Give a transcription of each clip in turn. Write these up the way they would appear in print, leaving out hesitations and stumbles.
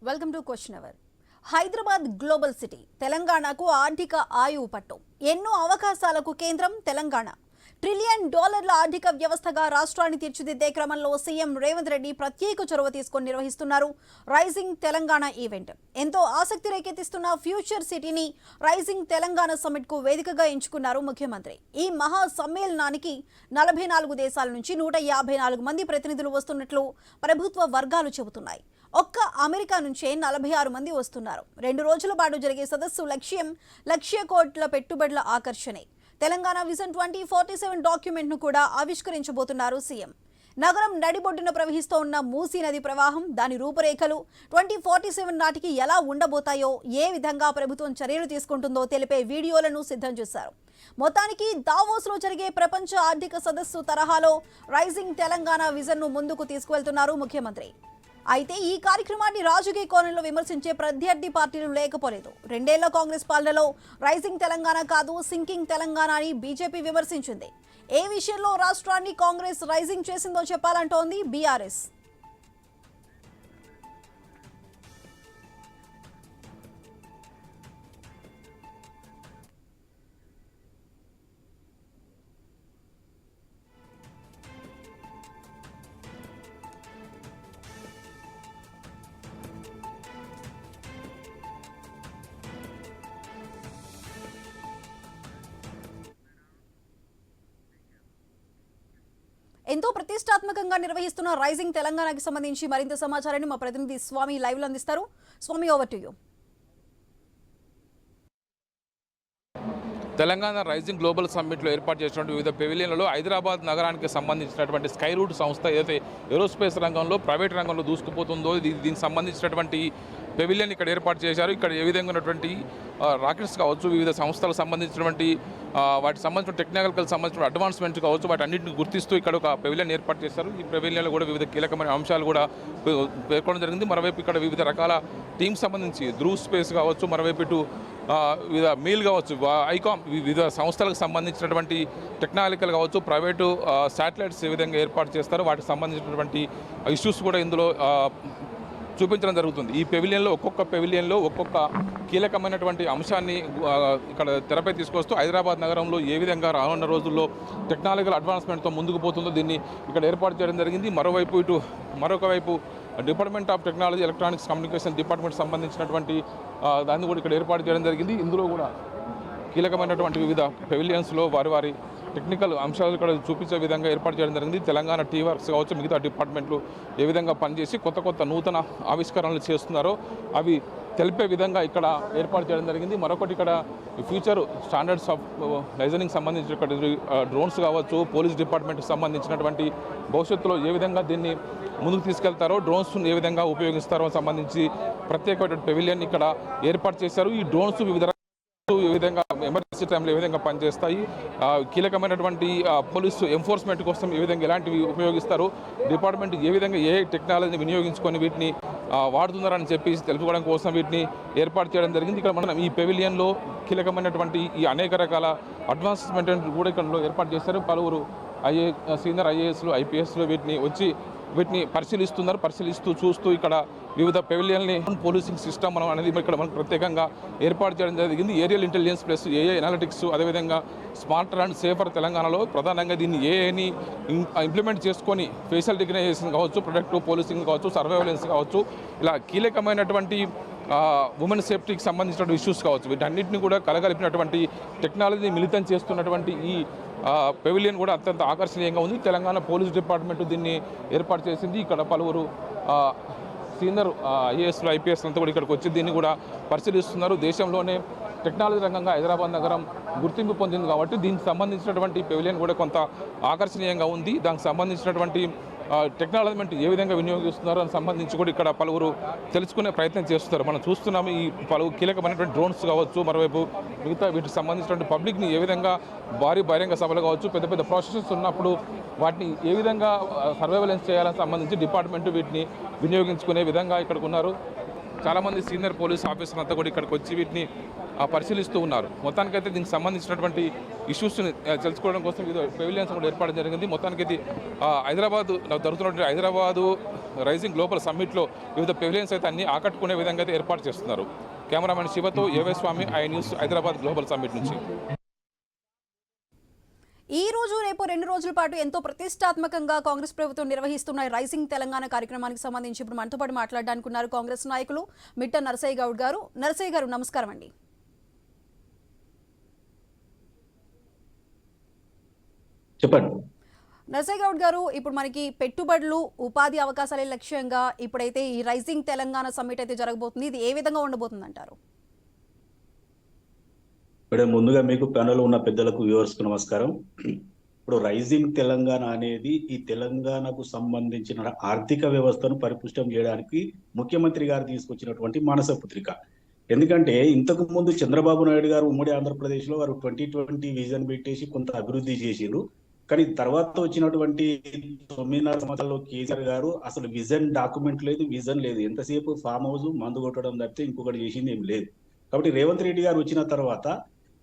Welcome to question hour. Hyderabad global city, తెలంగాణకు ఆర్థిక ఆయువు పట్టు. ఎన్నో అవకాశాలకు కేంద్రం తెలంగాణ. $1 ట్రిలియన్ ఆర్థిక వ్యవస్థగా రాష్ట్రాన్ని తీర్చిదిద్దే క్రమంలో సీఎం రేవంత్ రెడ్డి ప్రత్యేక చొరవ తీసుకొని నిర్వహిస్తున్నారు రైజింగ్ తెలంగాణ ఈవెంట్. ఎంతో ఆసక్తి రేకెత్తిస్తున్న ఫ్యూచర్ సిటీని రైజింగ్ తెలంగాణ సమ్మిట్ కు వేదికగా ఎంచుకున్నారు ముఖ్యమంత్రి. ఈ మహా సమ్మేళనానికి 44 దేశాల నుంచి 154 మంది ప్రతినిధులు వస్తున్నట్లు ప్రభుత్వ వర్గాలు చెబుతున్నాయి. ఒక్క అమెరికా నుంచే 46 మంది వస్తున్నారు. 2 రోజుల పాటు జరిగే సదస్సు లక్ష్యం లక్ష కోట్ల పెట్టుబడుల ఆకర్షణే. తెలంగాణ విజన్ 2047 డాక్యుమెంట్ ను కూడా ఆవిష్కరించబోతున్నారు సీఎం. నగరం నడిబొడ్డున ప్రవహిస్తోన్న మూసీ నది ప్రవాహం, దాని రూపురేఖలు 2047 నాటికి ఎలా ఉండబోతాయో, ఏ విధంగా ప్రభుత్వం చర్యలు తీసుకుంటుందో తెలిపే వీడియోలను సిద్ధం చేశారు. మొత్తానికి దావోస్ లో జరిగే ప్రపంచ ఆర్థిక సదస్సు తరహాలో రైజింగ్ తెలంగాణ విజన్ ను ముందుకు తీసుకువెళ్తున్నారు ముఖ్యమంత్రి. అయితే ఈ కార్యక్రమాన్ని రాజకీయ కోణంలో విమర్శించే ప్రత్యర్థి పార్టీలు లేకపోలేదు. 2 ఏళ్ల కాంగ్రెస్ పాలనలో రైజింగ్ తెలంగాణ కాదు, సింకింగ్ తెలంగాణ అని బీజేపీ విమర్శించింది. ఏ విషయంలో రాష్ట్రాన్ని కాంగ్రెస్ రైజింగ్ చేసిందో చెప్పాలంటోంది బీఆర్ఎస్. ఎంతో ప్రతిష్టాత్మకంగా నిర్వహిస్తున్న రైజింగ్ తెలంగాణకి సంబంధించి మరింత సమాచారాన్ని మా ప్రతినిధి స్వామి లైవ్ లో అందిస్తారు. Swamy, over to you. Telangana rising global సమ్మిట్లో ఏర్పాటు చేసినటువంటి వివిధ పెవిలియన్లలో హైదరాబాద్ నగరానికి సంబంధించినటువంటి స్కై రూట్ సంస్థ ఏదైతే ఏరోస్పేస్ రంగంలో, ప్రైవేట్ రంగంలో దూసుకుపోతుందో దీనికి సంబంధించినటువంటి పెవిలియన్ ఇక్కడ ఏర్పాటు చేశారు. ఇక్కడ ఏ విధంగా ఉన్నటువంటి రాకెట్స్ కావచ్చు, వివిధ సంస్థలకు సంబంధించినటువంటి వాటికి సంబంధించిన టెక్నికల్ సంబంధించిన అడ్వాన్స్మెంట్ కావచ్చు, వాటి అన్నింటిని గుర్తిస్తూ ఇక్కడ ఒక పెవిలియన్ ఏర్పాటు చేశారు. ఈ పెవిలియన్లో కూడా వివిధ కీలకమైన అంశాలు కూడా పేర్కొనడం జరిగింది. మరోవైపు ఇక్కడ వివిధ రకాల టీమ్స్ సంబంధించి ధ్రువ్ స్పేస్ కావచ్చు, మరోవైపు ఇటు వివిధ మీల్ కావచ్చు, ఐకామ్, వివిధ సంస్థలకు సంబంధించినటువంటి టెక్నాలజికల్ కావచ్చు, ప్రైవేటు శాటిలైట్స్ ఏ విధంగా ఏర్పాటు చేస్తారో వాటికి సంబంధించినటువంటి ఇష్యూస్ కూడా ఇందులో చూపించడం జరుగుతుంది. ఈ పెవిలియన్లో ఒక్కొక్క పెవిలియన్లో ఒక్కొక్క కీలకమైనటువంటి అంశాన్ని ఇక్కడ తెరపై తీసుకొస్తూ హైదరాబాద్ నగరంలో ఏ విధంగా రానున్న రోజుల్లో టెక్నాలజికల్ అడ్వాన్స్మెంట్తో ముందుకు పోతుందో దీన్ని ఇక్కడ ఏర్పాటు చేయడం జరిగింది. మరొక వైపు department of technology, electronics, communication department సంబంధించినటువంటి దాన్ని కూడా ఇక్కడ ఏర్పాటు చేయడం జరిగింది. ఇందులో కూడా కీలకమైనటువంటి వివిధ పెవిలియన్స్లో వారి టెక్నికల్ అంశాలు ఇక్కడ చూపించే విధంగా ఏర్పాటు చేయడం జరిగింది. తెలంగాణ టీ వర్క్స్ కావచ్చు, మిగతా డిపార్ట్మెంట్లు ఏ విధంగా పనిచేసి కొత్త నూతన ఆవిష్కరణలు చేస్తున్నారో అవి తెలిపే విధంగా ఇక్కడ ఏర్పాటు చేయడం జరిగింది. మరొకటి ఇక్కడ ఫ్యూచర్ స్టాండర్డ్స్ ఆఫ్ లైజనింగ్ సంబంధించిన ఇక్కడ డ్రోన్స్ కావచ్చు, పోలీస్ డిపార్ట్మెంట్కి సంబంధించినటువంటి భవిష్యత్తులో ఏ విధంగా దీన్ని ముందుకు తీసుకెళ్తారో, డ్రోన్స్ ఏ విధంగా ఉపయోగిస్తారో సంబంధించి ప్రత్యేకమైన పెవిలియన్ ఇక్కడ ఏర్పాటు చేశారు. ఈ డ్రోన్స్ ఏ విధంగా ఎమర్జెన్సీ టైంలో ఏ విధంగా పనిచేస్తాయి, కీలకమైనటువంటి పోలీసు ఎన్ఫోర్స్మెంట్ కోసం ఏ విధంగా ఎలాంటివి ఉపయోగిస్తారు, డిపార్ట్మెంట్ ఏ విధంగా ఏ టెక్నాలజీని వినియోగించుకొని వీటిని వాడుతున్నారని చెప్పి తెలుసుకోవడం కోసం వీటిని ఏర్పాటు చేయడం జరిగింది. ఇక్కడ మనం ఈ పెవిలియన్లో కీలకమైనటువంటి ఈ అనేక రకాల అడ్వాన్స్మెంట్ కూడా ఇక్కడ ఏర్పాటు చేశారు. పలువురు సీనియర్ ఐఏఎస్లు, ఐపీఎస్లు వీటిని పరిశీలిస్తూ చూస్తూ ఇక్కడ వివిధ పెవిలియన్ని పోలీసింగ్ సిస్టమ్ అనేది ఇక్కడ మనకు ప్రత్యేకంగా ఏర్పాటు చేయడం జరిగింది. Aerial intelligence plus AI analytics, అదేవిధంగా స్మార్టర్ అండ్ సేఫర్ తెలంగాణలో ప్రధానంగా దీన్ని ఏఐని ఇంప్లిమెంట్ చేసుకొని ఫేషియల్ రికగ్నైజేషన్ కావచ్చు, ప్రొడక్టివ్ పోలీసింగ్ కావచ్చు, సర్వైలెన్స్ కావచ్చు, ఇలా కీలకమైనటువంటి ఉమెన్ సేఫ్టీకి సంబంధించిన ఇష్యూస్ కావచ్చు, వీటన్నిటిని కూడా కలగలిపినటువంటి టెక్నాలజీని మిళితం చేస్తున్నటువంటి ఈ పెవిలియన్ కూడా అత్యంత ఆకర్షణీయంగా ఉంది. తెలంగాణ పోలీస్ డిపార్ట్మెంట్ దీన్ని ఏర్పాటు చేసింది. ఇక్కడ పలువురు సీనియర్ ఐఏఎస్లు, ఐపీఎస్ అంతా కూడా ఇక్కడికి వచ్చి దీన్ని కూడా పరిశీలిస్తున్నారు. దేశంలోనే టెక్నాలజీ రంగంగా హైదరాబాద్ నగరం గుర్తింపు పొందింది కాబట్టి దీనికి సంబంధించినటువంటి పెవిలియన్ కూడా కొంత ఆకర్షణీయంగా ఉంది. దానికి సంబంధించినటువంటి టెక్నాలజీ ఏ విధంగా వినియోగిస్తున్నారో అని సంబంధించి కూడా ఇక్కడ పలువురు తెలుసుకునే ప్రయత్నం చేస్తున్నారు. మనం చూస్తున్నాము ఈ పలువురు కీలకమైనటువంటి డ్రోన్స్ కావచ్చు, మరోవైపు మిగతా వీటికి సంబంధించినటువంటి పబ్లిక్ని ఏ విధంగా భారీ బహిరంగ సభలు కావచ్చు, పెద్ద ప్రాసెసెస్ ఉన్నప్పుడు వాటిని ఏ విధంగా సర్వైలెన్స్ చేయాలని సంబంధించి డిపార్ట్మెంట్ వీటిని వినియోగించుకునే విధంగా ఇక్కడికి ఉన్నారు. చాలామంది సీనియర్ పోలీస్ ఆఫీసర్లు అంతా కూడా ఇక్కడికి వచ్చి వీటిని పరిశీలిస్తూ ఉన్నారు. మొత్తానికైతే దీనికి సంబంధించినటువంటి ఇష్యూస్ని తెలుసుకోవడం కోసం వివిధ పెవిలియన్స్ కూడా ఏర్పాటు జరిగింది. మొత్తానికి హైదరాబాద్ జరుగుతున్నటువంటి హైదరాబాదు రైజింగ్ గ్లోబల్ సమ్మిట్లో వివిధ పెవిలియన్స్ అయితే అన్ని ఆకట్టుకునే విధంగా అయితే ఏర్పాటు చేస్తున్నారు. కెమెరామెన్ శివతో AY Swamy, I news, Hyderabad global summit నుంచి. ఈ రోజు రేపు 2 రోజుల పాటు ఎంతో ప్రతిష్టాత్మకంగా కాంగ్రెస్ ప్రభుత్వం నిర్వహిస్తున్న రైజింగ్ తెలంగాణ కార్యక్రమానికి సంబంధించి ఇప్పుడు మనతో పాటు మాట్లాడడానికి ఉన్నారు కాంగ్రెస్ నాయకులు మిట్ట నరసయ్య గౌడ్ గారు. నరసయ్య గారు నమస్కారం అండి. చెప్పండి. నరసయ్య గౌడ్ గారు, ఇప్పుడు మనకి పెట్టుబడులు, ఉపాధి అవకాశాలే లక్ష్యంగా ఇప్పుడైతే ఈ రైజింగ్ తెలంగాణ సమ్మిట్ అయితే జరగబోతుంది. ఇది ఏ విధంగా ఉండబోతుంది అంటారు? మేడం, ముందుగా మీకు ప్యానెల్ ఉన్న పెద్దలకు వ్యూవర్స్కు నమస్కారం. ఇప్పుడు రైజింగ్ తెలంగాణ అనేది ఈ తెలంగాణకు సంబంధించిన ఆర్థిక వ్యవస్థను పరిపుష్టం చేయడానికి ముఖ్యమంత్రి గారు తీసుకొచ్చినటువంటి మానస పుత్రిక. ఎందుకంటే ఇంతకు ముందు చంద్రబాబు నాయుడు గారు ఉమ్మడి ఆంధ్రప్రదేశ్లో వారు 2020 విజన్ పెట్టేసి కొంత అభివృద్ధి చేసిరు. కానీ తర్వాత వచ్చినటువంటి 9.5 సంవత్సరాల్లో కేసీఆర్ గారు అసలు విజన్ డాక్యుమెంట్ లేదు, విజన్ లేదు. ఎంతసేపు ఫామ్ హౌస్ మందు కొట్టడం తప్పితే ఇంకొకటి చేసింది ఏం లేదు. కాబట్టి రేవంత్ రెడ్డి గారు వచ్చిన తర్వాత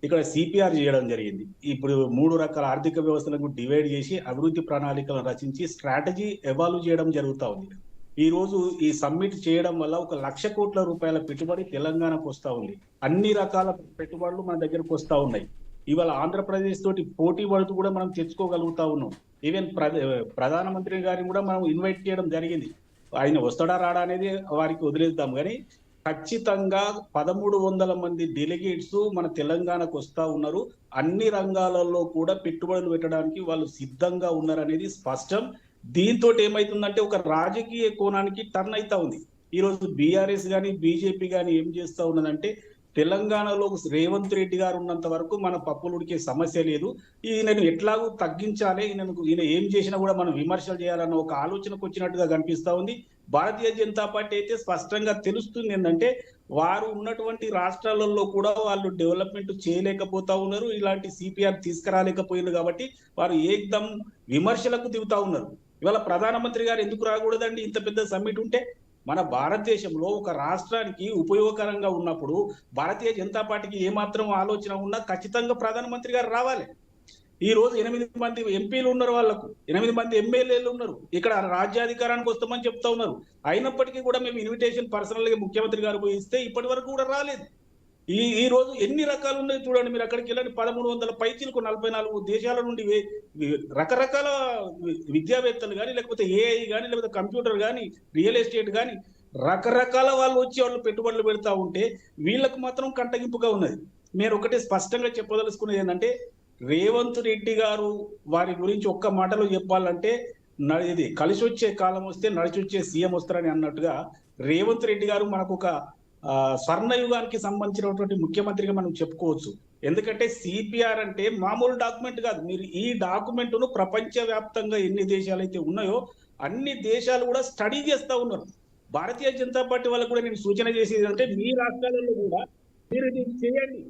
ఇక్కడ సిపిఆర్ చేయడం జరిగింది. ఇప్పుడు 3 రకాల ఆర్థిక వ్యవస్థలకు డివైడ్ చేసి అభివృద్ధి ప్రణాళికలను రచించి స్ట్రాటజీ ఎవాల్వ్ చేయడం జరుగుతూ ఉంది. ఈ రోజు ఈ సమ్మిట్ చేయడం వల్ల 1,00,000 కోట్ల రూపాయల పెట్టుబడి తెలంగాణకు వస్తూ ఉంది. అన్ని రకాల పెట్టుబడులు మన దగ్గరకు వస్తూ ఉన్నాయి. ఇవాళ ఆంధ్రప్రదేశ్ తోటి పోటీ పడుతూ కూడా మనం తెచ్చుకోగలుగుతా ఉన్నాం. ఈవెన్ ప్రధానమంత్రి గారిని కూడా మనం ఇన్వైట్ చేయడం జరిగింది. ఆయన వస్తాడా రాడా అనేది వారికి వదిలేద్దాం, కానీ ఖచ్చితంగా 1,300 మంది డెలిగేట్స్ మన తెలంగాణకు వస్తా ఉన్నారు. అన్ని రంగాలలో కూడా పెట్టుబడులు పెట్టడానికి వాళ్ళు సిద్ధంగా ఉన్నారనేది స్పష్టం. దీంతో ఏమైతుందంటే ఒక రాజకీయ కోణానికి టర్న్ అవుతా ఉంది. ఈ రోజు బీఆర్ఎస్ కానీ బీజేపీ కానీ ఏం చేస్తా ఉన్నదంటే తెలంగాణలో రేవంత్ రెడ్డి గారు ఉన్నంత వరకు మన పప్పులు ఉడికే సమస్య లేదు, ఈయనను ఎట్లాగూ తగ్గించాలి, ఈయన ఏం చేసినా కూడా మనం విమర్శలు చేయాలన్న ఒక ఆలోచనకు వచ్చినట్టుగా కనిపిస్తా ఉంది. భారతీయ జనతా పార్టీ అయితే స్పష్టంగా తెలుస్తుంది ఏంటంటే వారు ఉన్నటువంటి రాష్ట్రాలలో కూడా వాళ్ళు డెవలప్మెంట్ చేయలేకపోతా ఉన్నారు. ఇలాంటి సిపిఆర్ తీసుకురాలేకపోయినారు కాబట్టి వారు ఏకదం విమర్శలకు దిగుతా ఉన్నారు. ఇవాళ ప్రధానమంత్రి గారు ఎందుకు రాకూడదండి? ఇంత పెద్ద సమ్మిట్ ఉంటే మన భారతదేశంలో ఒక రాష్ట్రానికి ఉపయోగకరంగా ఉన్నప్పుడు భారతీయ జనతా పార్టీకి ఏమాత్రం ఆలోచన ఉన్నా ఖచ్చితంగా ప్రధానమంత్రి గారు రావాలి. ఈ రోజు 8 మంది ఎంపీలు ఉన్నారు, వాళ్ళకు 8 మంది ఎమ్మెల్యేలు ఉన్నారు. ఇక్కడ రాజ్యాధికారానికి వస్తామని చెప్తా ఉన్నారు. అయినప్పటికీ కూడా మేము ఇన్విటేషన్ పర్సనల్ గా ముఖ్యమంత్రి గారు పోయి ఇస్తే ఇప్పటి వరకు కూడా రాలేదు. ఈ రోజు ఎన్ని రకాలు ఉన్నాయి చూడండి. మీరు అక్కడికి వెళ్ళండి, 1300 పైచీలకు 44 దేశాల నుండి రకరకాల విద్యావేత్తలు కానీ, లేకపోతే ఏఐ కానీ, లేకపోతే కంప్యూటర్ కానీ, రియల్ ఎస్టేట్ కానీ రకరకాల వాళ్ళు వచ్చి వాళ్ళు పెట్టుబడులు పెడతా ఉంటే వీళ్ళకు మాత్రం కంటగింపుగా ఉన్నది. నేను ఒకటే స్పష్టంగా చెప్పదలుచుకున్నది ఏంటంటే రేవంత్ రెడ్డి గారు వారి గురించి ఒక్క మాటలో చెప్పాలంటే ఇది కలిసి వచ్చే కాలం వస్తే నడిచి వచ్చే సీఎం వస్తారని అన్నట్టుగా రేవంత్ రెడ్డి గారు మనకు ఒక స్వర్ణయుగానికి సంబంధించినటువంటి ముఖ్యమంత్రిగా మనం చెప్పుకోవచ్చు. ఎందుకంటే సిపిఆర్ అంటే మామూలు డాక్యుమెంట్ కాదు. మీరు ఈ డాక్యుమెంట్ను ప్రపంచ వ్యాప్తంగా ఎన్ని దేశాలు అయితే ఉన్నాయో అన్ని దేశాలు కూడా స్టడీ చేస్తూ ఉన్నారు. భారతీయ జనతా పార్టీ వాళ్ళకు కూడా నేను సూచన చేసేది అంటే మీ రాష్ట్రాలలో కూడా మీరు ఇది చేయండి.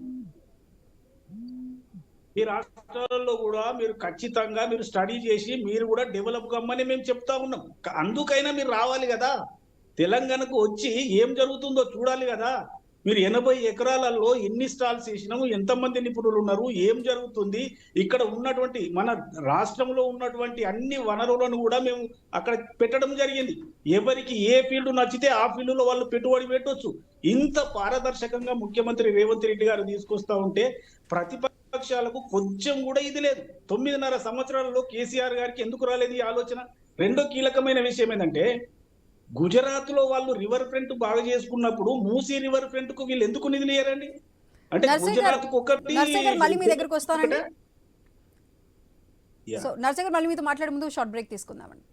మీ రాష్ట్రాలలో కూడా మీరు ఖచ్చితంగా మీరు స్టడీ చేసి మీరు కూడా డెవలప్ కమ్మని మేము చెప్తా ఉన్నాం. అందుకైనా మీరు రావాలి కదా, తెలంగాణకు వచ్చి ఏం జరుగుతుందో చూడాలి కదా. మీరు 80 ఎకరాలలో ఎన్ని స్టాల్స్ వేసినాము, ఎంతమంది నిపుణులు ఉన్నారు, ఏం జరుగుతుంది, ఇక్కడ ఉన్నటువంటి మన రాష్ట్రంలో ఉన్నటువంటి అన్ని వనరులను కూడా మేము అక్కడ పెట్టడం జరిగింది. ఎవరికి ఏ ఫీల్డ్ నచ్చితే ఆ ఫీల్డ్లో వాళ్ళు పెట్టుబడి పెట్టవచ్చు. ఇంత పారదర్శకంగా ముఖ్యమంత్రి రేవంత్ రెడ్డి గారు తీసుకొస్తా ఉంటే ప్రతిపక్షాలకు కొంచెం కూడా ఇది లేదు. 9.5 సంవత్సరాలలో కేసీఆర్ గారికి ఎందుకు రాలేదు ఈ ఆలోచన? రెండో కీలకమైన విషయం ఏంటంటే గుజరాత్ లో వాళ్ళు రివర్ ఫ్రంట్ బాగా చేసుకున్నప్పుడు మూసీ రివర్ ఫ్రంట్ కు వీళ్ళు ఎందుకు నిధులు ఇయ్యారండి? అంటే గుజరాత్ కు ఒకటి. మళ్ళీ మీ దగ్గరకు వస్తానండి. సో నర్సయ్య గారు, మళ్ళీ మీతో మాట్లాడే ముందు షార్ట్ బ్రేక్ తీసుకుందామండి.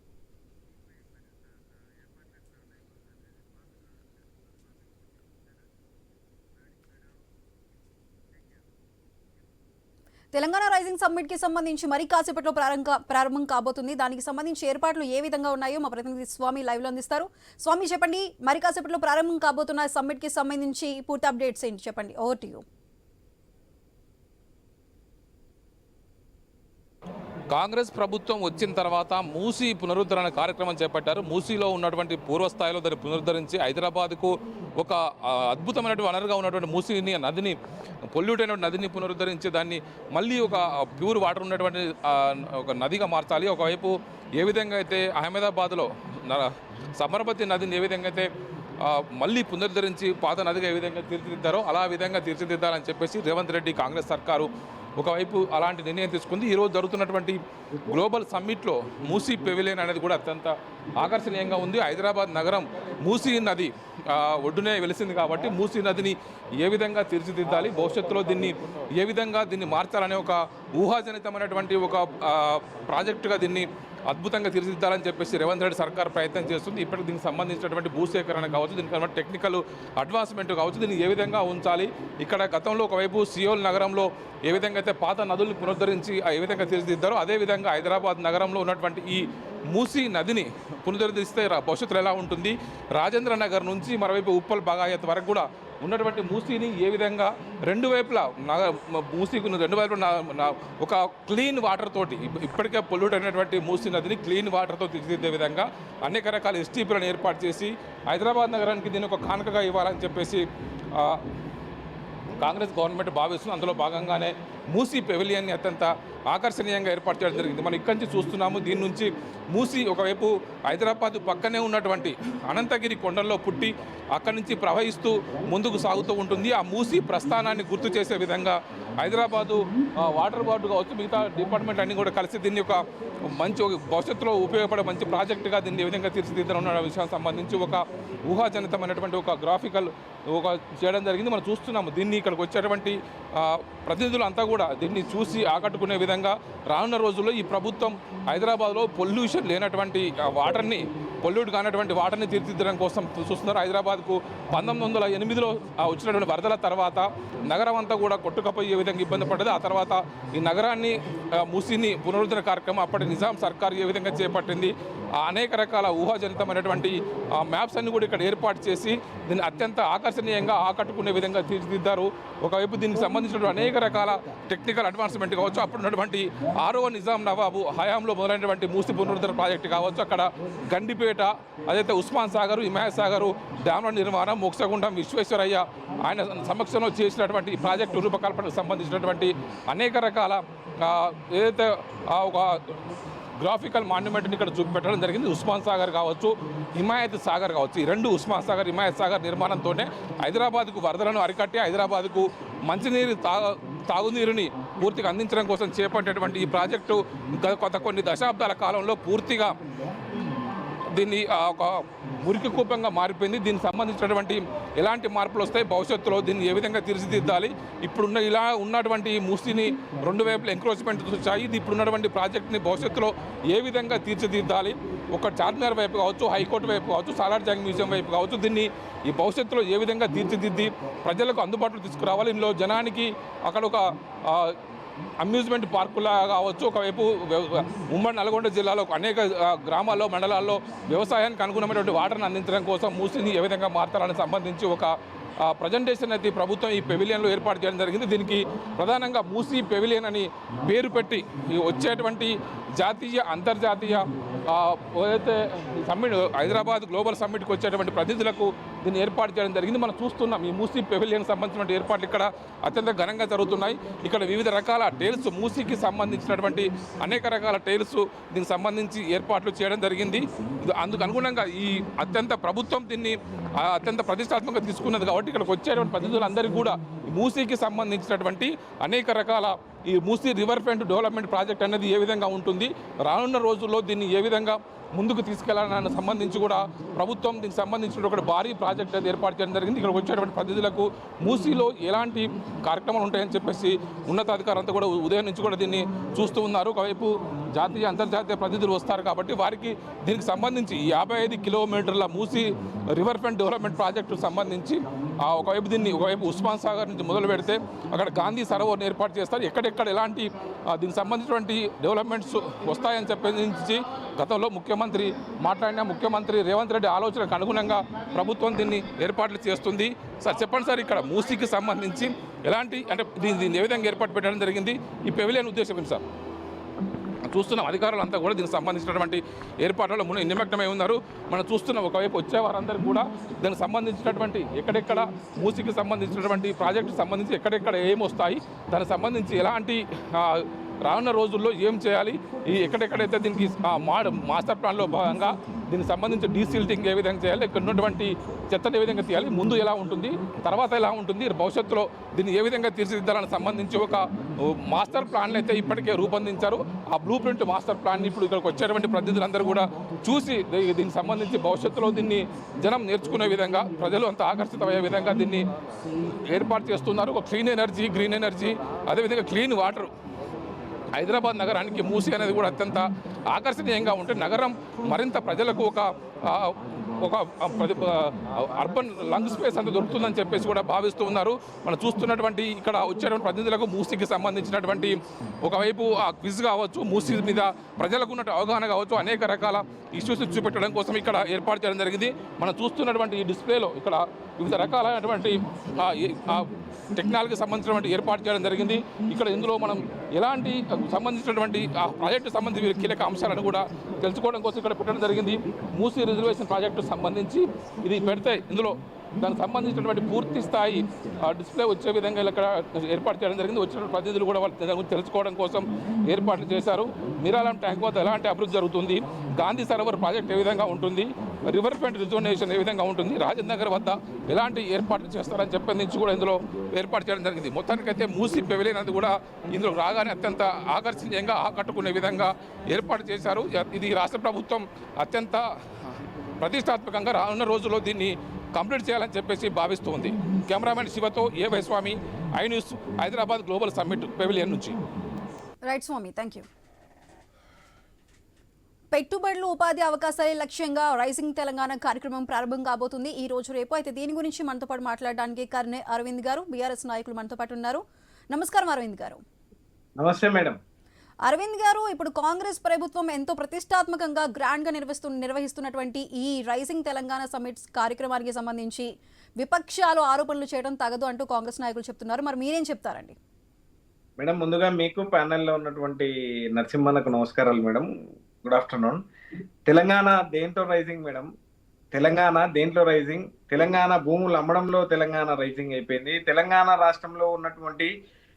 తెలంగాణ రైజింగ్ సమ్మిట్ కి సంబంధించి మరి కాసేపట్లో ప్రారంభం కాబోతుంది. దానికి సంబంధించి ఏర్పాట్లు ఏ విధంగా ఉన్నాయో మా ప్రతినిధి స్వామి లైవ్ లో అందిస్తారు. స్వామి, చెప్పండి, మరి కాసేపట్లో ప్రారంభం కాబోతున్న సమ్మిట్ కి సంబంధించి పూర్తి అప్డేట్స్ ఏంటి చెప్పండి. Over to you. కాంగ్రెస్ ప్రభుత్వం వచ్చిన తర్వాత మూసీ పునరుద్ధరణ కార్యక్రమం చేపట్టారు. మూసీలో ఉన్నటువంటి పూర్వస్థాయిలో దాన్ని పునరుద్ధరించి హైదరాబాద్కు ఒక అద్భుతమైనటువంటి వనరుగా ఉన్నటువంటి మూసీని నదిని పొల్యూట్ అయినటువంటి నదిని పునరుద్ధరించి దాన్ని మళ్ళీ ఒక ప్యూర్ వాటర్ ఉన్నటువంటి ఒక నదిగా మార్చాలి. ఒకవైపు ఏ విధంగా అయితే అహ్మదాబాద్లో సబర్మతి నదిని ఏ విధంగా అయితే మళ్ళీ పునరుద్ధరించి పాత నదిగా ఏ విధంగా తీర్చిదిద్దారో అలా విధంగా తీర్చిదిద్దాలని చెప్పేసి రేవంత్ రెడ్డి కాంగ్రెస్ సర్కారు ఒకవైపు అలాంటి నిర్ణయం తీసుకుంది. ఈరోజు జరుగుతున్నటువంటి గ్లోబల్ సమ్మిట్లో మూసీ పెవిలియన్ అనేది కూడా అత్యంత ఆకర్షణీయంగా ఉంది. హైదరాబాద్ నగరం మూసీ నది ఒడ్డునే వెలిసింది కాబట్టి మూసీ నదిని ఏ విధంగా తీర్చిదిద్దాలి, భవిష్యత్తులో ఏ విధంగా దీన్ని మార్చాలనే ఒక ఊహాజనితమైనటువంటి ఒక ప్రాజెక్టుగా దీన్ని అద్భుతంగా తీర్చిదిద్దాలని చెప్పేసి రేవంత్ రెడ్డి సర్కార్ ప్రయత్నం చేస్తుంది. ఇప్పటికి దీనికి సంబంధించినటువంటి భూసేకరణ కావచ్చు, దీనికి టెక్నికల్ అడ్వాన్స్మెంట్ కావచ్చు, దీన్ని ఏ విధంగా ఉంచాలి. ఇక్కడ గతంలో ఒకవైపు సియోల్ నగరంలో ఏ విధంగా అయితే పాత నదుల్ని పునరుద్ధరించి ఏ విధంగా తీర్చిదిద్దారో అదేవిధంగా హైదరాబాద్ నగరంలో ఉన్నటువంటి ఈ మూసీ నదిని పునరుద్ధరిస్తే భవిష్యత్తులో ఎలా ఉంటుంది, రాజేంద్ర నగర్ నుంచి మరోవైపు ఉప్పల్ బాగాయత్ వరకు కూడా ఉన్నటువంటి మూసీని ఏ విధంగా రెండు వైపులా మూసీకు రెండు వైపులా ఒక క్లీన్ వాటర్ తోటి ఇప్పటికే పొల్యూట్ అయినటువంటి మూసీ నదిని క్లీన్ వాటర్తో తీర్చిదిద్దే విధంగా అనేక రకాల ఎస్టీపీలను ఏర్పాటు చేసి హైదరాబాద్ నగరానికి దీన్ని ఒక కానుకగా ఇవ్వాలని చెప్పేసి కాంగ్రెస్ గవర్నమెంట్ భావిస్తుంది. అందులో భాగంగానే మూసీ పెవిలియన్ని అత్యంత ఆకర్షణీయంగా ఏర్పాటు చేయడం జరిగింది. మనం ఇక్కడి నుంచి చూస్తున్నాము. దీని నుంచి మూసీ ఒకవైపు హైదరాబాద్ పక్కనే ఉన్నటువంటి అనంతగిరి కొండల్లో పుట్టి అక్కడి నుంచి ప్రవహిస్తూ ముందుకు సాగుతూ ఉంటుంది. ఆ మూసీ ప్రస్థానాన్ని గుర్తు చేసే విధంగా హైదరాబాదు వాటర్ బోర్డు కావచ్చు, మిగతా డిపార్ట్మెంట్ అన్ని కూడా కలిసి దీన్ని ఒక మంచి భవిష్యత్తులో ఉపయోగపడే మంచి ప్రాజెక్టుగా దీన్ని ఏ విధంగా తీర్చిదిద్దనున్న విషయానికి సంబంధించి ఒక ఊహాజనితమైనటువంటి ఒక గ్రాఫికల్ ఒక చేయడం జరిగింది. మనం చూస్తున్నాము. దీన్ని ఇక్కడికి వచ్చేటువంటి ప్రతినిధులు అంతా కూడా దీన్ని చూసి ఆకట్టుకునే విధంగా రానున్న రోజుల్లో ఈ ప్రభుత్వం హైదరాబాద్లో పొల్యూషన్ లేనటువంటి వాటర్ని పొల్యూట్ కానటువంటి వాటర్ని తీర్చిదిద్దడం కోసం చూస్తున్నారు. హైదరాబాద్కు 1908లో వచ్చినటువంటి వరదల తర్వాత నగరం అంతా కూడా కొట్టుకపోయి ఏ విధంగా ఇబ్బంది పడ్డది. ఆ తర్వాత ఈ నగరాన్ని మూసీని పునరుద్ధరణ కార్యక్రమం అప్పటి నిజాం సర్కారు ఏ విధంగా చేపట్టింది, అనేక రకాల ఊహాజనితమైనటువంటి మ్యాప్స్ అన్ని కూడా ఇక్కడ ఏర్పాటు చేసి దీన్ని అత్యంత ఆకర్షణీయంగా ఆకట్టుకునే విధంగా తీర్చిదిద్దారు. ఒకవైపు దీనికి సంబంధించిన అనేక రకాల టెక్నికల్ అడ్వాన్స్మెంట్ కావచ్చు, అప్పుడు ఉన్నటువంటి 6వ నిజాం నవాబు హయాంలో మొదలైనటువంటి మూసీ పునరుద్ధరణ ప్రాజెక్టు కావచ్చు, అక్కడ గండిపేట, అదైతే ఉస్మాన్ సాగర్, హిమాయత్ సాగర్ డ్యామ్ల నిర్మాణం, మోక్షగుండం విశ్వేశ్వరయ్య ఆయన సమక్షంలో చేసినటువంటి ప్రాజెక్టు రూపకల్పనకు సంబంధించినటువంటి అనేక రకాల ఏదైతే ఒక గ్రాఫికల్ మాన్యుమెంట్ని ఇక్కడ చూపెట్టడం జరిగింది. ఉస్మాన్ సాగర్ కావచ్చు, హిమాయత్ సాగర్ కావచ్చు, ఈ రెండు ఉస్మాన్ సాగర్, హిమాయత్ సాగర్ నిర్మాణంతోనే హైదరాబాద్కు వరదలను అరికట్టి హైదరాబాద్కు మంచినీరు తాగునీరుని పూర్తిగా అందించడం కోసం చేపట్టేటువంటి ఈ ప్రాజెక్టు గత కొన్ని దశాబ్దాల కాలంలో పూర్తిగా దీన్ని ఒక మురికి కూపంగా మారిపోయింది. దీనికి సంబంధించినటువంటి ఎలాంటి మార్పులు వస్తాయి, భవిష్యత్తులో దీన్ని ఏ విధంగా తీర్చిదిద్దాలి, ఇప్పుడున్న ఇలా ఉన్నటువంటి మూసీని రెండు వైపుల ఎంక్రోచ్మెంట్ వచ్చాయి, ఇది ఇప్పుడున్నటువంటి ప్రాజెక్ట్ని భవిష్యత్తులో ఏ విధంగా తీర్చిదిద్దాలి, ఒక చార్మినార్ వైపు కావచ్చు, హైకోర్టు వైపు కావచ్చు, సాలార్ జంగ్ మ్యూజియం వైపు కావచ్చు, దీన్ని ఈ భవిష్యత్తులో ఏ విధంగా తీర్చిదిద్ది ప్రజలకు అందుబాటులో తీసుకురావాలి. ఇందులో జనానికి అక్కడ ఒక అమ్యూజ్మెంట్ పార్కులా కావచ్చు, ఒకవైపు ఉమ్మడి నల్గొండ జిల్లాలో అనేక గ్రామాల్లో మండలాల్లో వ్యవసాయానికి అనుగుణమైనటువంటి వాటర్ని అందించడం కోసం మూసీని ఏ విధంగా మార్చాలని సంబంధించి ఒక ప్రజెంటేషన్ అయితే ప్రభుత్వం ఈ పెవిలియన్లో ఏర్పాటు చేయడం జరిగింది. దీనికి ప్రధానంగా మూసీ పెవిలియన్ అని పేరు పెట్టి వచ్చేటువంటి జాతీయ అంతర్జాతీయ ఏదైతే సమ్మిట్ హైదరాబాద్ గ్లోబల్ సమ్మిట్కి వచ్చేటువంటి ప్రతినిధులకు దీన్ని ఏర్పాటు చేయడం జరిగింది. మనం చూస్తున్నాం ఈ మూసీ పెవిలియన్కి సంబంధించిన ఏర్పాట్లు ఇక్కడ అత్యంత ఘనంగా జరుగుతున్నాయి. ఇక్కడ వివిధ రకాల టైల్స్, మూసీకి సంబంధించినటువంటి అనేక రకాల టైల్స్ దీనికి సంబంధించి ఏర్పాట్లు చేయడం జరిగింది. అందుకు అనుగుణంగా ఈ అత్యంత ప్రభుత్వం దీన్ని అత్యంత ప్రతిష్టాత్మకంగా తీసుకున్నది కాబట్టి ఇక్కడికి వచ్చేటువంటి ప్రతినిధులందరికీ కూడా మూసీకి సంబంధించినటువంటి అనేక రకాల ఈ Musi river front development project అనేది ఏ విధంగా ఉంటుంది, రానున్న రోజుల్లో దీన్ని ఏ విధంగా ముందుకు తీసుకెళ్లాలని సంబంధించి కూడా ప్రభుత్వం దీనికి సంబంధించిన ఒక భారీ ప్రాజెక్ట్ అది ఏర్పాటు చేయడం జరిగింది. ఇక్కడ వచ్చేటువంటి ప్రతినిధులకు మూసీలో ఎలాంటి కార్యక్రమాలు ఉంటాయని చెప్పేసి ఉన్నతాధికారులంతా కూడా ఉదయం నుంచి కూడా దీన్ని చూస్తూ ఉన్నారు. ఒకవైపు జాతీయ అంతర్జాతీయ ప్రతినిధులు వస్తారు కాబట్టి వారికి దీనికి సంబంధించి 55 కిలోమీటర్ల మూసీ రివర్ ఫ్రంట్ డెవలప్మెంట్ ప్రాజెక్టుకు సంబంధించి ఒకవైపు ఉస్మాన్ సాగర్ నుంచి మొదలు పెడితే అక్కడ గాంధీ సరోవర్ని ఏర్పాటు చేస్తారు. ఎక్కడెక్కడ ఎలాంటి దీనికి సంబంధించినటువంటి డెవలప్మెంట్స్ వస్తాయని చెప్పి గతంలో ముఖ్యమంత్రి రేవంత్ రెడ్డి ఆలోచనకు అనుగుణంగా ప్రభుత్వం దీన్ని ఏర్పాట్లు చేస్తుంది. సార్ చెప్పండి సార్, ఇక్కడ మూసీకి సంబంధించి ఎలాంటి అంటే దీన్ని ఏ విధంగా ఏర్పాటు పెట్టడం జరిగింది, ఈ పెవిలియన్ ఉద్దేశం ఏంటి సార్? చూస్తున్నాం అధికారులంతా కూడా దీనికి సంబంధించినటువంటి ఏర్పాట్లలో నిమగ్నమై ఉన్నారు. మనం చూస్తున్నాం ఒకవైపు వచ్చే వారందరూ కూడా దానికి సంబంధించినటువంటి ఎక్కడెక్కడ మూసికి సంబంధించినటువంటి ప్రాజెక్టుకు సంబంధించి ఎక్కడెక్కడ ఏమొస్తాయి, దానికి సంబంధించి ఎలాంటి రానున్న రోజుల్లో ఏం చేయాలి, ఈ ఎక్కడెక్కడైతే దీనికి మాస్టర్ ప్లాన్లో భాగంగా దీనికి సంబంధించి డీసిల్టింగ్ ఏ విధంగా చేయాలి, ఇక్కడ ఉన్నటువంటి చెత్తను ఏ విధంగా తీయాలి, ముందు ఎలా ఉంటుంది, తర్వాత ఎలా ఉంటుంది, భవిష్యత్తులో దీన్ని ఏ విధంగా తీర్చిదిద్దాలని సంబంధించి ఒక మాస్టర్ ప్లాన్లు అయితే ఇప్పటికే రూపొందించారు. ఆ బ్లూ ప్రింట్ మాస్టర్ ప్లాన్ని ఇప్పుడు ఇక్కడికి వచ్చేటువంటి ప్రతినిధులందరూ కూడా చూసి దీనికి సంబంధించి భవిష్యత్తులో దీన్ని జనం నేర్చుకునే విధంగా, ప్రజలు అంత ఆకర్షితమయ్యే విధంగా దీన్ని ఏర్పాటు చేస్తున్నారు. ఒక క్లీన్ ఎనర్జీ, గ్రీన్ ఎనర్జీ, అదేవిధంగా క్లీన్ వాటర్. హైదరాబాద్ నగరానికి మూసి అనేది కూడా అత్యంత ఆకర్షణీయంగా ఉంటే నగరం మరింత ప్రజలకు ఒక అర్బన్ లంగ్ స్పేస్ అంత దొరుకుతుందని చెప్పేసి కూడా భావిస్తూ ఉన్నారు. మనం చూస్తున్నటువంటి ఇక్కడ వచ్చేటువంటి ప్రతినిధులకు మూసీకి సంబంధించినటువంటి ఒకవైపు ఆ క్విజ్ కావచ్చు, మూసీ మీద ప్రజలకు ఉన్న అవగాహన కావచ్చు, అనేక రకాల ఇష్యూస్ చూపెట్టడం కోసం ఇక్కడ ఏర్పాటు చేయడం జరిగింది. మనం చూస్తున్నటువంటి ఈ డిస్ప్లేలో ఇక్కడ వివిధ రకాలైనటువంటి టెక్నాలజీకి సంబంధించినటువంటి ఏర్పాటు చేయడం జరిగింది. ఇక్కడ ఇందులో మనం ఎలాంటి సంబంధించినటువంటి ఆ ప్రాజెక్టు సంబంధించిన కీలక అంశాలను కూడా తెలుసుకోవడం కోసం ఇక్కడ పెట్టడం జరిగింది. మూసీ రిజర్వేషన్ ప్రాజెక్టు సంబంధించి ఇది పెడితే ఇందులో దానికి సంబంధించినటువంటి పూర్తి స్థాయి డిస్ప్లే వచ్చే విధంగా ఇక్కడ ఏర్పాటు చేయడం జరిగింది. వచ్చిన ప్రతినిధులు కూడా వాళ్ళు దాని గురించి తెలుసుకోవడం కోసం ఏర్పాట్లు చేశారు. మిరాలం ట్యాంక్ వద్ద ఎలాంటి అభివృద్ధి జరుగుతుంది, గాంధీ సరోవర్ ప్రాజెక్ట్ ఏ విధంగా ఉంటుంది, రివర్ ఫ్రంట్ రిజర్వేషన్ ఏ విధంగా ఉంటుంది, రాజేంద్ర నగర్ వద్ద ఎలాంటి ఏర్పాట్లు చేస్తారని చెప్పేందుకు కూడా ఇందులో ఏర్పాటు చేయడం జరిగింది. మొత్తానికైతే మూసీ పెవిలియన్ అది కూడా ఇందులో రాగానే అత్యంత ఆకర్షణీయంగా ఆకట్టుకునే విధంగా ఏర్పాటు చేశారు. ఇది రాష్ట్ర ప్రభుత్వం అత్యంత ప్రతిష్టాత్మకంగా రానున్న రోజుల్లో దీన్ని కంప్లీట్ చేయాలని చెప్పేసి భావిస్తుంది. కెమెరామెన్ శివతో A Swamy, I news, Hyderabad global summit pavilion నుంచి. Right Swamy, thank you. పెట్టుబడులు, ఉపాధి అవకాశాలే లక్ష్యంగా రైజింగ్ తెలంగాణ కార్యక్రమం ప్రారంభం కాబోతుంది ఈ రోజు రేపు. అయితే దీని గురించి మనతో పాటు మాట్లాడడానికి కర్నె అరవింద్ గారు, బీఆర్ఎస్ నాయకులు మనతో పాటు ఉన్నారు. నమస్కారం అరవింద్ గారు. నమస్తే మేడం. అరవింద్ గారు, ఇప్పుడు కాంగ్రెస్ ప్రభుత్వం ఎంతో ప్రతిష్టాత్మకంగా గ్రాండ్ గా నిర్వహిస్తున్నటువంటి ఈ రైజింగ్ తెలంగాణ సమ్మిట్స్ కార్యక్రమానికి సంబంధించి విపక్షాలు ఆరోపణలు చేయడం తగదు అంటూ కాంగ్రెస్ నాయకులు చెప్తున్నారు. మరి మీరేం చెప్తారండి? మేడం, ముందుగా మీకు ప్యానెల్లో ఉన్నటువంటి నరసింహన్నకు నమస్కారాలు మేడం. Good afternoon. తెలంగాణ దేంట్లో రైజింగ్ మేడం? తెలంగాణ దేంట్లో రైజింగ్? తెలంగాణ భూములు అమ్మడంలో తెలంగాణ రైజింగ్ అయిపోయింది. తెలంగాణ రాష్ట్రంలో ఉన్నటువంటి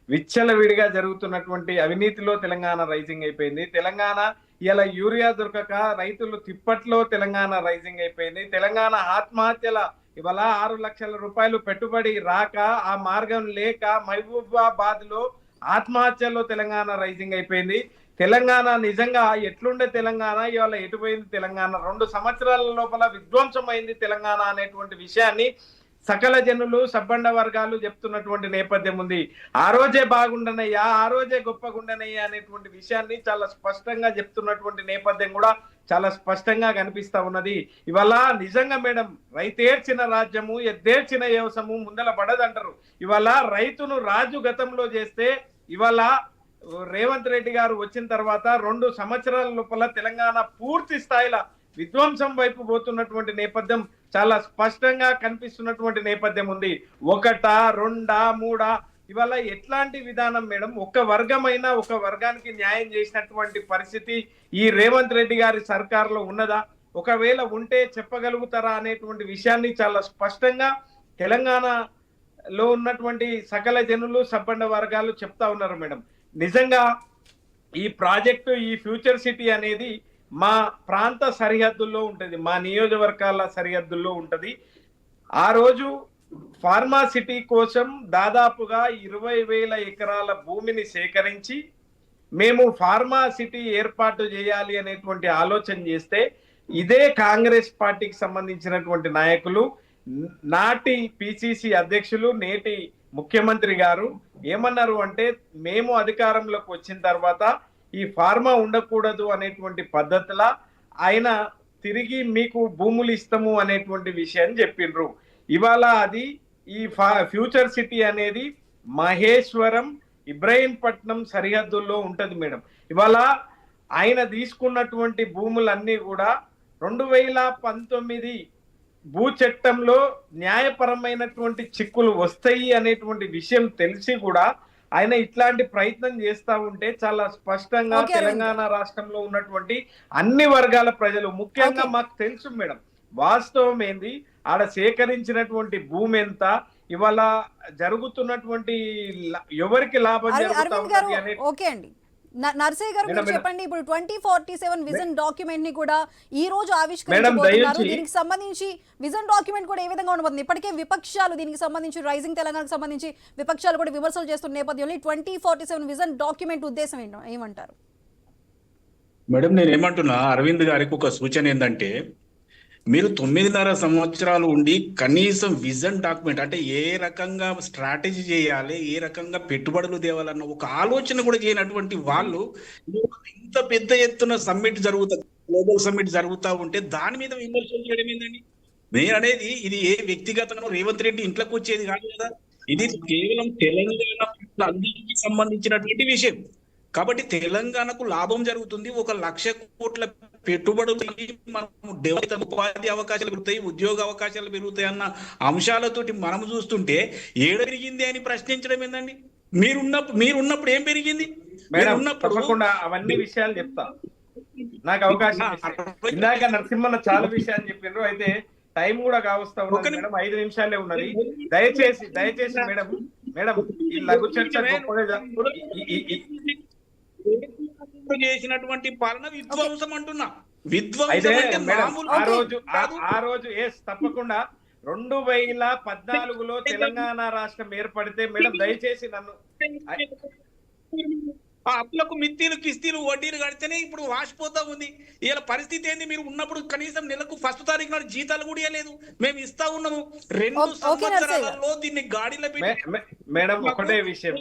విచ్చలవిడిగా జరుగుతున్నటువంటి అవినీతిలో తెలంగాణ రైజింగ్ అయిపోయింది. తెలంగాణ ఇలా యూరియా దొరకక రైతులు తిప్పట్లో తెలంగాణ రైజింగ్ అయిపోయింది. తెలంగాణ ఆత్మహత్యల ఇవాళ 6 లక్షల రూపాయలు పెట్టుబడి రాక, ఆ మార్గం లేక మహబూబాబాద్ లో ఆత్మహత్యలో తెలంగాణ రైజింగ్ అయిపోయింది. తెలంగాణ నిజంగా ఎట్లుండే తెలంగాణ ఇవాళ ఎటుపోయింది తెలంగాణ? 2 సంవత్సరాల లోపల విధ్వంసం అయింది తెలంగాణ అనేటువంటి విషయాన్ని సకల జనులు, సబ్బండ వర్గాలు చెప్తున్నటువంటి నేపథ్యం ఉంది. ఆ రోజే బాగుండనయ్యా, ఆ రోజే గొప్పగుండనయ్యా అనేటువంటి విషయాన్ని చాలా స్పష్టంగా చెప్తున్నటువంటి నేపథ్యం కూడా చాలా స్పష్టంగా కనిపిస్తా ఉన్నది. ఇవాళ నిజంగా మేడం, రైతేర్చిన రాజ్యము ఎద్దేర్చిన వ్యవసము ముందల పడదంటారు. ఇవాళ రైతును రాజు గతంలో చేస్తే ఇవాళ రేవంత్ రెడ్డి గారు వచ్చిన తర్వాత 2 సంవత్సరాల లోపల తెలంగాణ పూర్తి స్థాయిలో విధ్వంసం వైపు పోతున్నటువంటి నేపథ్యం చాలా స్పష్టంగా కనిపిస్తున్నటువంటి నేపథ్యం ఉంది. 1, 2, 3 ఇవాళ ఎట్లాంటి విధానం మేడం? ఒక వర్గమైనా ఒక వర్గానికి న్యాయం చేసినటువంటి పరిస్థితి ఈ రేవంత్ రెడ్డి గారి సర్కార్లో ఉన్నదా? ఒకవేళ ఉంటే చెప్పగలుగుతారా అనేటువంటి విషయాన్ని చాలా స్పష్టంగా తెలంగాణలో ఉన్నటువంటి సకల జనులు, సబ్బండ వర్గాలు చెప్తా ఉన్నారు మేడం. నిజంగా ఈ ప్రాజెక్టు, ఈ ఫ్యూచర్ సిటీ అనేది మా ప్రాంత సరిహద్దుల్లో ఉంటుంది, మా నియోజకవర్గాల సరిహద్దుల్లో ఉంటుంది. ఆ రోజు ఫార్మా సిటీ కోసం దాదాపుగా 20,000 ఎకరాల భూమిని సేకరించి మేము ఫార్మా సిటీ ఏర్పాటు చేయాలి అనేటువంటి ఆలోచన చేస్తే, ఇదే కాంగ్రెస్ పార్టీకి సంబంధించినటువంటి నాయకులు, నాటి పిసిసి అధ్యక్షులు, నేటి ముఖ్యమంత్రి గారు ఏమన్నారు అంటే, మేము అధికారంలోకి వచ్చిన తర్వాత ఈ ఫార్మా ఉండకూడదు అనేటువంటి పద్ధతిలా ఆయన తిరిగి మీకు భూములు ఇస్తాము అనేటువంటి విషయాన్ని చెప్పిండ్రు. ఇవాళ అది ఈ ఫ్యూచర్ సిటీ అనేది మహేశ్వరం, ఇబ్రహీంపట్నం సరిహద్దుల్లో ఉంటది మేడం. ఇవాళ ఆయన తీసుకున్నటువంటి భూములన్నీ కూడా 2019 భూ చట్టంలో న్యాయపరమైనటువంటి చిక్కులు వస్తాయి అనేటువంటి విషయం తెలిసి కూడా ఆయన ఇట్లాంటి ప్రయత్నం చేస్తా ఉంటే చాలా స్పష్టంగా ఓకే, అరవింద్. తెలంగాణ రాష్ట్రంలో ఉన్నటువంటి అన్ని వర్గాల ప్రజలు, ముఖ్యంగా ఓకే. మాకు తెలుసు మేడం వాస్తవం ఏంది, ఆడ సేకరించినటువంటి భూమి ఎంత, ఇవాళ జరుగుతున్నటువంటి ఎవరికి లాభం జరుగుతా అరవింద్ గారు ఉన్నది అనే ఓకే అండి. నర్సయ్య గారు మీరు మేడం, చెప్పండి. ఇప్పుడు 2047 విజన్ డాక్యుమెంట్ ని కూడా ఈ రోజు మేడం, ఆవిష్కరించబోతున్నారు. దయచేసి దీనికి సంబంధించి విజన్ డాక్యుమెంట్ కూడా ఏ విధంగా ఉండబోతుంది? ఇప్పటికే విపక్షాలు దీనికి సంబంధించి రైజింగ్ తెలంగాణకు సంబంధించి విపక్షాలు కూడా విమర్శలు చేస్తున్న నేపథ్యంలో 2047 విజన్ డాక్యుమెంట్ ఉద్దేశం ఏమంటారు? మేడం నేను ఏమంటున్నా, అరవింద్ గారికి ఒక సూచన ఏంటంటే, మీరు 9.5 సంవత్సరాలు ఉండి కనీసం విజన్ డాక్యుమెంట్ అంటే ఏ రకంగా స్ట్రాటజీ చేయాలి, ఏ రకంగా పెట్టుబడులు తేవాలన్న ఒక ఆలోచన కూడా చేయనటువంటి వాళ్ళు ఇంత పెద్ద ఎత్తున సమ్మిట్ గ్లోబల్ సమ్మిట్ జరుగుతూ ఉంటే దాని మీద విమర్శలు చేయడం ఏంటండి? నేను అనేది ఇది ఏ వ్యక్తిగతంగా రేవంత్ రెడ్డి ఇంట్లోకి వచ్చేది కాదు కదా, ఇది కేవలం తెలంగాణ అందరికీ సంబంధించినటువంటి విషయం. కాబట్టి తెలంగాణకు లాభం జరుగుతుంది. 1,00,000 కోట్ల పెట్టుబడులు మనం ఉపాధి అవకాశాలు పెరుగుతాయి, ఉద్యోగ అవకాశాలు పెరుగుతాయి అన్న అంశాలతోటి మనం చూస్తుంటే ఏడ పెరిగింది అని ప్రశ్నించడం ఏందండి? మీరున్నప్పుడు ఏం పెరిగింది? మేడం తప్పకుండా అవన్నీ విషయాలు చెప్తా, నాకు అవకాశం ఇస్తే. ఇందాక నరసింహన్న చాలా విషయాలు చెప్పిండ్రు, అయితే టైం కూడా కావస్తా ఉన్నది మేడం, 5 నిమిషాలే ఉన్నది. దయచేసి మేడం ఈ లఘు చర్చ గొప్పగా చేసినటువంటి పాలన విధ్వంసం అంటున్నా. అయితే విధ్వంసం అంటే మేడం మామూలు ఆ రోజు తప్పకుండా 2014లో తెలంగాణ రాష్ట్రం ఏర్పడితే మేడం దయచేసి నన్ను ఆ అప్పులకు మిత్తీలు కిస్తీలు వడ్డీలు కడితేనే ఇప్పుడు వాసిపోతా ఉంది. ఇలా పరిస్థితి ఏంది? మీరు ఉన్నప్పుడు కనీసం నెలకు 1st తారీఖు నాడు జీతాలు కూడా ఇవ్వలేదు, మేము ఇస్తా ఉన్నాము. 2 సంవత్సరాలలో దీన్ని గాడిలో మేడం ఒకటే విషయం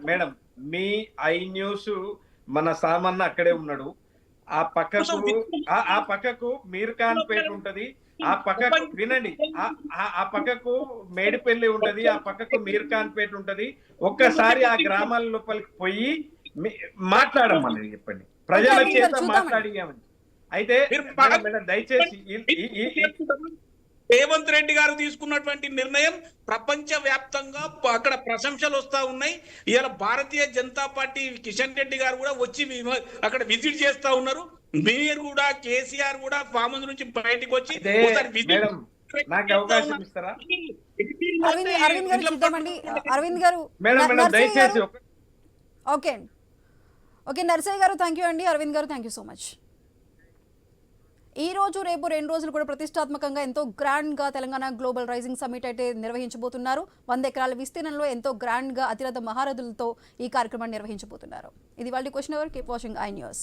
మేడం మీ ఐ న్యూస్ మన సామాన్య అక్కడే ఉన్నాడు, ఆ పక్కకు మీర్ఖాన్ పేట ఉంటది, ఆ పక్కకు వినండి, ఆ పక్కకు మేడిపల్లి ఉంటది, ఆ పక్కకు మీర్ఖాన్ పేట ఉంటది. ఒక్కసారి ఆ గ్రామాల లోపలికి పోయి మాట్లాడమని చెప్పండి, ప్రజల చేత మాట్లాడియామని. అయితే దయచేసి రేవంత్ రెడ్డి గారు తీసుకున్నటువంటి నిర్ణయం ప్రపంచ వ్యాప్తంగా అక్కడ ప్రశంసలు వస్తా ఉన్నాయి. ఇవాళ భారతీయ జనతా పార్టీ కిషన్ రెడ్డి గారు కూడా వచ్చి అక్కడ విజిట్ చేస్తా ఉన్నారు. మీరు కూడా కేసీఆర్ కూడా ఫామ్ హౌస్ నుంచి బయటకు వచ్చి నాకు అవకాశం ఇస్తారా? అరవింద్ గారు చూద్దామండి. అరవింద్ గారు దయచేసి ఓకే అండి. ఓకే నర్సయ్య గారు థ్యాంక్ యూ అండి. అరవింద్ గారు థ్యాంక్ యూ సో మచ్. ఈ రోజు రేపు 2 రోజులు కూడా ప్రతిష్టాత్మకంగా ఎంతో గ్రాండ్ గా తెలంగాణ గ్లోబల్ రైజింగ్ సమ్మిట్ అయితే నిర్వహించబోతున్నారు. 100 ఎకరాల విస్తీర్ణంలో ఎంతో గ్రాండ్ గా అతిరథ మహారథులతో ఈ కార్యక్రమాన్ని నిర్వహించబోతున్నారు. ఇది వాళ్ళ question hour. Keep watching I news.